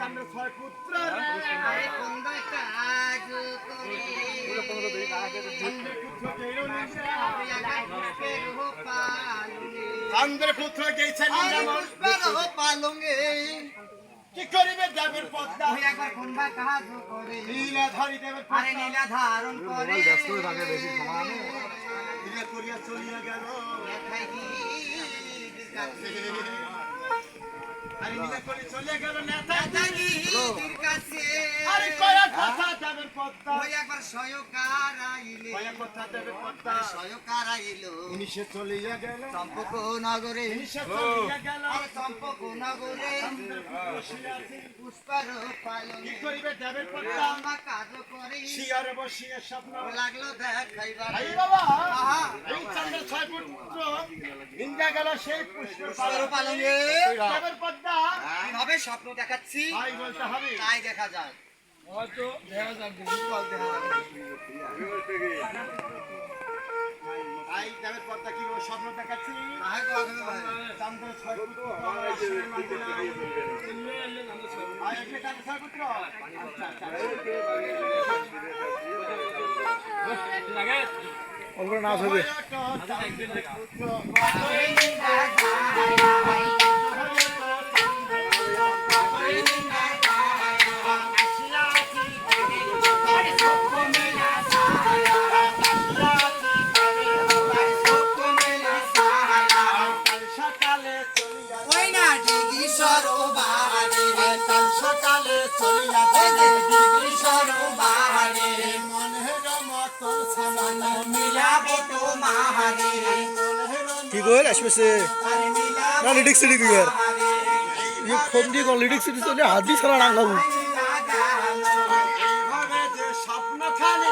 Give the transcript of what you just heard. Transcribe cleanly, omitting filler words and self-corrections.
চান্দ্র ছয় পুত্র আরে কোন কাজ করে চান্দ্র পুত্র গেছেন পালঙ্গে কি করিবে দেবের পদ্মা একবার কোনবা কাজ করে নীলা ধরি দেবের আরে নীলা ধারণ করে নীলা করিয়া চলিয়া গেল আরে নীলা করি চলিয়া গেল নেতাজির কাছে আরে কয়া কথা দেবের পদ্মা ওই একবার সয়কার আইলে কয়া কথা দেবের পদ্মা সয়কার আইলো নিশে চলিয়া গেল চম্পক নগরে নিশে চলিয়া গেল আরে চম্পক নগরে পুষ্পার পালনে কি করিবে দেবের পদ্মা আমরা কাজ করে শিয়ারে বসিয়া স্বপ্ন লাগলো দেখাইবার আই বাবা এই চান্দ্র ছয় পুত্র ইন্দ্রা গেল সেই পুষ্প পালনে দেবের পদ্মা কিভাবে স্বপ্ন দেখাচ্ছি তাই বলতে হবে তাই দেখা যায় হয়তো দেখা যাক তাই দেবের পদ্মা কি স্বপ্ন দেখাচ্ছি চান্দ্র ছয় পুত্র আয় এগুলো চান্দ্র ছয় পুত্র অল্প নাচ হবে সকালে চলিয়া কি কইল আসবে না লিডিক্স সিডি কইয়ার ये खोम दी कोन लिडिक्स सिटी तो हाथ दी सारा डांगा এইভাবে যে স্বপ্ন খালি